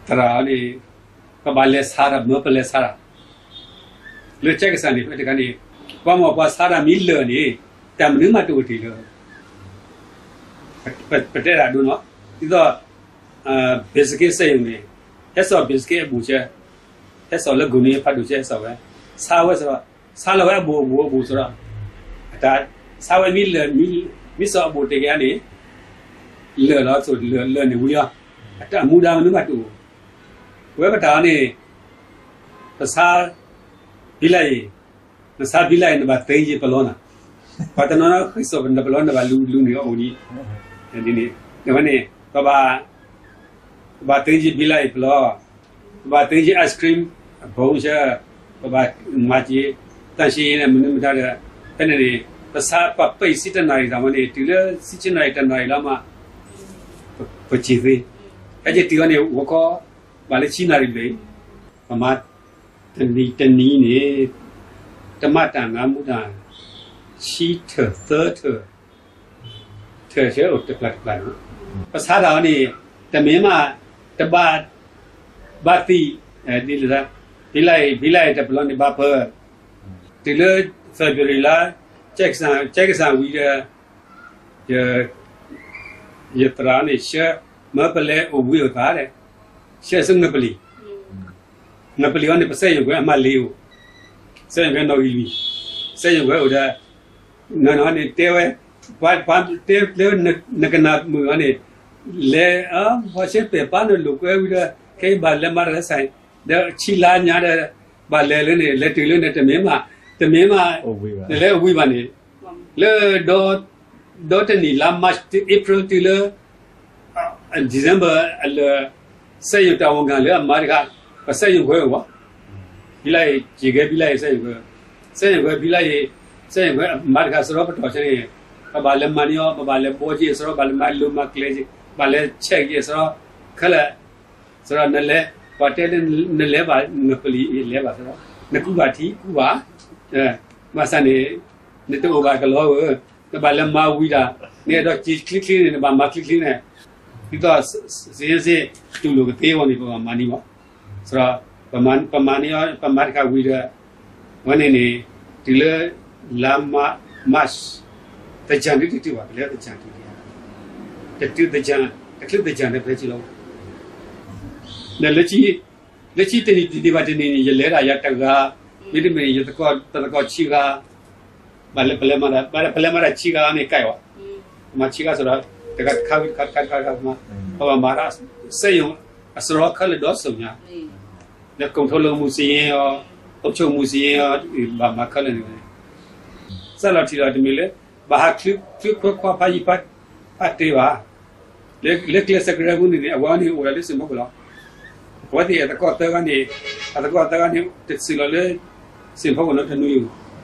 terani kabale sara mapale sara le check sani pe kani pa mo pa sara mi le ni tam nu ma tu ti lo pete ra du no ti do basic sai yung ni eso basic bu che eso le gu ni pa du che eso ba sa wa so sa la wa bu so ra ta sa wa mi le mi so bu te ga ni le lo so le ni wu ya ta mu da nu ma tu we ba da ni sa bilai sa bilai na ba te ji palona pa ta no na so na palona ba lu ni o ni ni ni ni ba te ji bilai plo ba te ji ice cream bong sha ba ma ji ta shi ne mu ni da ta ni sa pa pai si ta nai da ma ni ti le si chin nai ta nai la ma pa chi ve ka ji ti wa ni wo ko ba le chi nai le ma ta ni ni ta ma ta nga mu da chi the the che o te plat plat ภาษาเรานี่แต่เมื่อมาแต่บาตีนี่เลยนะวิไลแต่ปลอนี่บาเปอร์ที่เลยเฟบรุยลาเช็คสังวิเดยตรานี่เชื่อเมื่อเปล่าโอวิโอตาเลยเชื่อซึ่งนับลีวันนี้ภาษาอย่างว่ามาเลวภาษาอย่างว่านอร์วีภาษาอย่างว่าอุดานอนนี่เตวความเตวเลี้ยวนักนามืออันนี้เลพอเชื่อเปรียบป้านลูกเอ้วิเดแค่บาลเลมาร์ใส่เดี๋ยวชิลาญาเดบาลเลนี่เลติเลนี่แต่เมื่อมาเลวิบานี่เลดอตนี่ลามาร์ชเอพริลติเลเดซเบอร์เลเซยุตาวงกันเลอเมริกาภาษาอย่างว่าบิไลจีเกบิไลเซยุว่าบิไลเซยุว่าอเมริกาสระปฐมเช่นบาลเลมานิโอบาลเลโบจีสระบาลมาลูมาเคลจีบาลเลเช็กจีสระขละสระนั่นแหละพอเทเลนั่นแหละบาลนปลีแหละบาสระนกูบาทีกูบามาสันนี่ตัวบากะลอบาลเลมาวิดาเนี่ยดอกจีคลิกนี่บามาคลิกนี่ที่ตัวเสียตุลูกเตวนี่ประมาณนี้บ่สระประมาณนี้ประมาณกะวิดาวันนี้ติเลลามาสแต่จันที่ว่าแล้วแต่จันที่แต่ที่แต่จันแต่คลิปแต่จันได้ไปจิโลนั่นละจีตนี่ว่าตนี่ยเลราอยากตะกะมิดมียตะกอชิกาบาลเปลมาราชิกานี่ไกวะมาชิกาสระตะกะคัดมาเพราะว่ามาราเซยงอสรอคัลดอสุญญาแล้วคงทลมูซีอบชมูซีบามาคัลนี่สลับที่เราจะมีเลยบาฮักคลิปควาพายิปัดเทวาเล็กสักระบุนี่อวานี่โอราลิสมกุลวันที่ตะกอตะกันนี่ติดสิลเลยสิมพกุลทนุย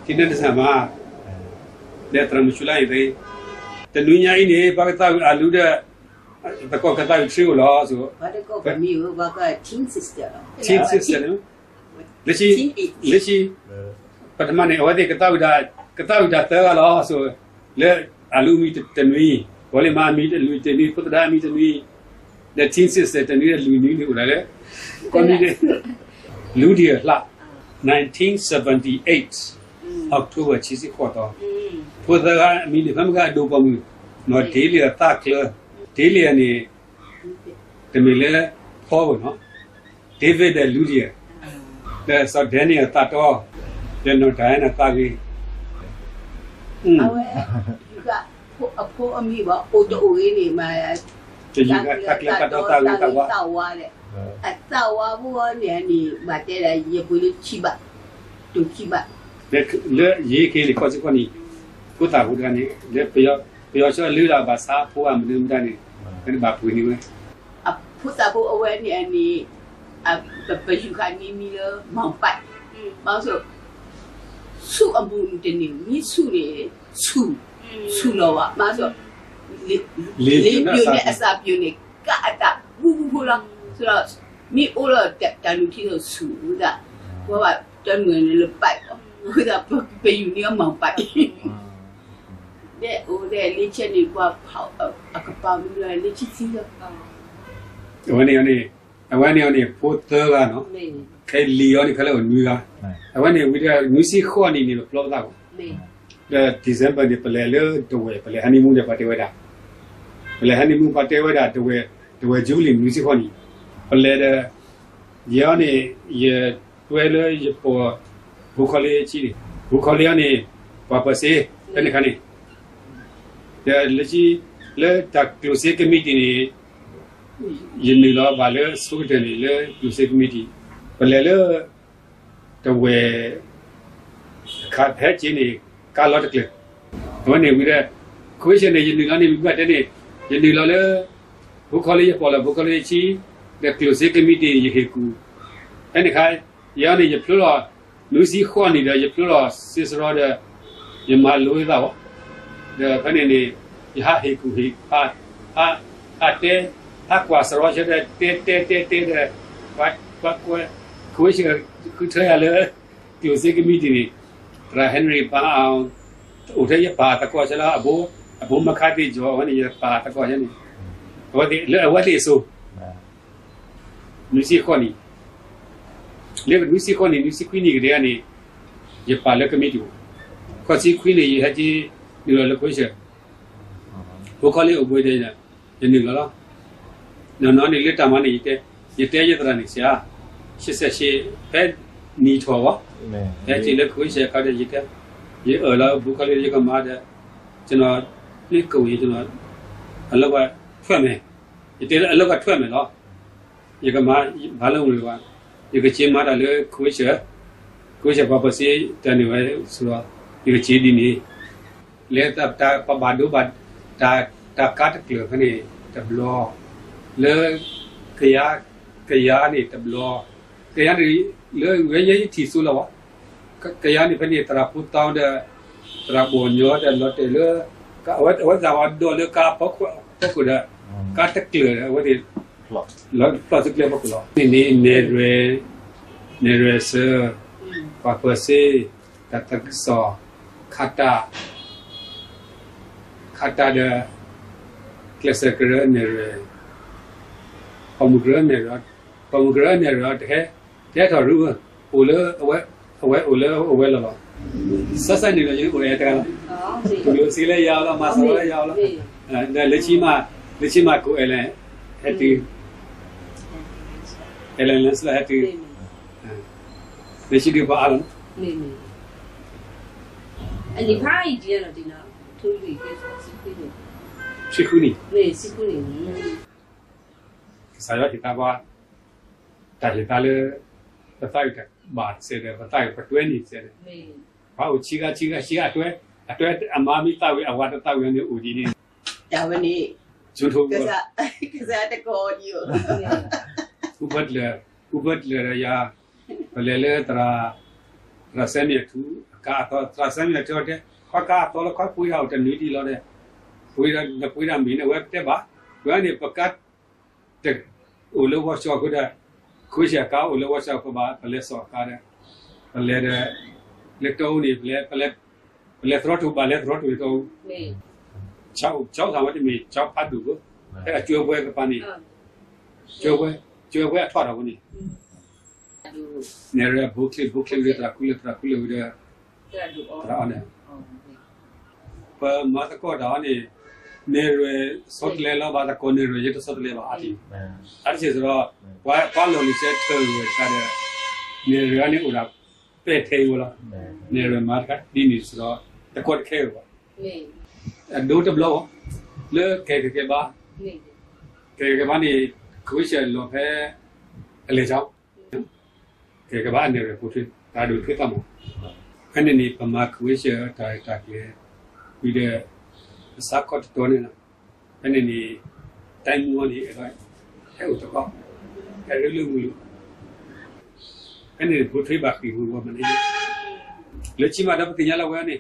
ที่นั่นสมาเดตรมุชุไลเดแต่นุยญาอินี่บากตาอาลูเดตะกอกตาชิวลอสุบาตะกอมีบากทีนซิสเตอร์เลชิปัตมานี่วันที่กตาวิดาเตอลอสุเลอาลูมีตะนุยวอเลมามีตะลุยตะนี่พุทธามีตะนี่เดทีนซิสตะนี่ลุยนี่อุลาเลคนนี้ลูเดียละ1978 October ชี้ขอต่อพุทธะมีนี่พมกะดูปมือนอเดลียตะเคลเดลียนี่ตะมีเลพอบ่เนาะเดวิดเดลูเดียเดซอเดเนียตะตอเดโนไดนะตะกีเอาไว้อยู่กะพวกมีว่าโอโตโอนี่มาจะยิงตะเกียตะตะตะวาเนี่ยตาวาพวกเนี่ยนี่มาแต่ละเยปุลิชิบะตุชิบะเลเยเคนี่ก็สิกว่านี่พุทธะพุทธะนี่เลเปียช่วยลือละภาษาพวกมันได้นี่เป็นบาปปุนี่เว้ยพุทธะพวกเอาไว้เนี่ยนี่ไปอยู่คันนี้มีแล้วมองไปมองสุสู้อบุญเตนี่มีสู้เลยสู้แล้วอ่ะมาสุเลปิวเนี่ยอาซาปิวเนี่ยกะตะบูละဆိုတော့မိအိုးတော့တန်လူထီတော့ဆူတာဘောကတန်ငွေနဲ့ပိုက်တော့ဟိုကpeယူနေမောင်ပိုက်တဲ့ဟိုတဲ့လေးချက်နေကွာဖောက်အကပောင်းလို့လေးချစ်စီတော့วันนี้ အဝဲနေနေဖိုးသေးကနော် မေ ခဲလီရောနေခလဲကိုနွေကအဝဲနေဝီတဲ့နွေစီခေါ်နေနေလို့ဖလော့တာကို မေ ဒီဇင်ဘာဒီပလဲလေတော့ဝဲပလဲဟနီမူနဲ့ပါတဲဝဲတာပလဲဟနီမူပါတဲဝဲတာတဝဲဂျူလီနွေစီခေါ်နေပလဲတဲ့ရောနေရတွဲလေရပေါ်ဘူခလေးချီဘူခလေးကနေပါပစေတနေ့ခဏနေလက်ရှိလေတက်ကလိုစီကမီတီနေယင်းလောပါလေစုတယ်လေကလိုစီကမီတီပလဲလေတဝဲခါဖဲချင်းနေကာလော့တကလေဘယ်နေဝီတဲ့ခွေးရှင်နေယင်းလောနေပြီးတဲ့နေယင်းလောလေဘူခလေးပေါ်လာဘူခလေးချီတက်ကလိုစီကမီတီရေကူအဲ့ဒီခါရနေရဖလို့လူစီခွန်နေတယ်ရဖလို့စစ်စရောတဲ့ရမလိုးတော့တဲ့ခဏနေရဟဟေကူဟေဟာတဲဟာကွာစရောတဲ့တဲတဲ့ပတ်ကွယ်ခွေးရှိကူထဲရလေဒီစိကမီတီနေရာဟန်ရီပါအောင်ဦးထဲရပါတကွာချလာအဘိုးမခတ်တိကျော်ဝနေရပါတကွာရနေဝတ်ဒီဆိုလူစီခွန်နေလေနွီစီခွန်နေနွီစီခွင်းနေကြကနေရပါလကမီတီခွစီခွင်းနေရဟကြီးဒီလိုလခွေးချက်ဘုခလေးအပွေးတဲ့ညနေလောနော်နေလက်တမနေတဲ့ရတဲ့ရတဲ့နေဆရာ88ပဲနီထောဝအဲ့ဒီလက်ခွေးချက်ကတဲ့ရတဲ့ရလာဘုခလေးရကမာတဲ့ကျွန်တော်ဒီကိုရကျွန်တော်အလောက်ကထွက်မယ်ရတဲ့အလောက်ကထွက်မယ်နော်ရကမာဘာလုံးလဲကွာဒီကချင်းမာတာလေခွေးချက်ပါပစီတန်နေဝဲဆိုတော့ဒီကချင်းဒီနေလေတပ်တာပဘာဒိုဘတ်တာကတ်ကလခနေတဘလောလေခရနေတဘလောခရနေလေဝဲရေးတီဆိုလောခရနေဖနေတရာပူတောင်းတဲ့တရာဘောညောတဲ့လော်တယ်လေကဝတ်ဇာဝဒိုလေကပခုတဲ့ကတ်ကလဝဒီလောပလတ်ကလပခုလောနေနေရစပါပစေတတကဆောခတာတဲ့ကလစကရနေရပမဂရနေရတဲ့တော်ရူအိုလေအဝဲလောဆက်ဆက်နေလို့ရေကိုရတဲ့လားဒီလိုစီလဲရအောင်လားမဆရောလဲရအောင်လားအဲလက်ချီမကိုအလန်ဟက်တီအလန်လက်စဟက်တီလက်ချီဒီပါအောင်နေအလီဖိုင်ဒီရတော့ဒီနော်သူ့လေးကစီခွေးနေ ရှိခုနီ နေစီခွေးနေ ဆာရတီတာဘာတာလီတာလေပတိုက်တဲ့ဘာစေတယ်ပတိုက်ပတွဲနေစေတယ် နေ ဘာကိုချီကအတွဲအမာမီတာဝေအဝတ်တာဝေနေဦးဒီနေ ဒါဝနေ ကျွတ်ထုတ် ကစားတကောကြီးကို ဥပတ်လေရာဘလေလေတရာဆမ်ရတူကတော့တရာဆမ်ရတော့တဲ့ခါကတော့လခပွေးအောင်တနည်းဒီလို့တဲ့ပွေးရမင်းနဲ့ဝက်တဲ့ပါဝဲနေပကတ်တဲ့ဦးလောဝါချောကတဲ့ခွေးချကာဦးလောဝါချောကပါဘလေစောကားတဲ့ဘလေတဲ့လက်တော့နေဘလေသရတူပါလေသရတူတော့ နေ ကျောင်းဆောင်ဝတ်မီကျောင်းဖတ်သူကိုအဲ့ကျွေးပွဲကပန်းနေကျွေးပွဲအထွားတော်ကိုနေနေရဘုတ်လေးလက်ကူလက်ဝိတဲ့ တဲ့လူအော် ဒါနဲ့ပမာတကောဒါနေရစောတလဲလာဘာတကောနေရရတစောတလဲပါအတီအဲ့ဒီဆိုတော့ဘာလို့လဲဆက်တယ်ကတဲ့နေရနေဦးလားပဲ့သေးဘူးလားနေရမာကဒီနေဆိုတော့တကောခဲပါ နေ ဒိုတဘလောလေကေဘာ နေ ကေဘာနေခွေးချလောဖဲအလေချောင်းကေဘာနေရပူထွေးဒါတို့ထွေးတမောခဏနေပမာခွေးချတာကေပြီးတဲ့စာကော့တော်နေလားခဏနေတိုင်းမွန်နေအဲ့ဒါဥတကောအဲ့လိုလူခဏနေပူထွေးပါခီဘူးမနေလက်ချီမတော့တင်ရလာဝဲနေ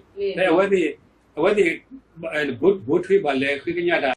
အဝဲဒီဘုတ်ထွေးပါလေခွေးကညတာ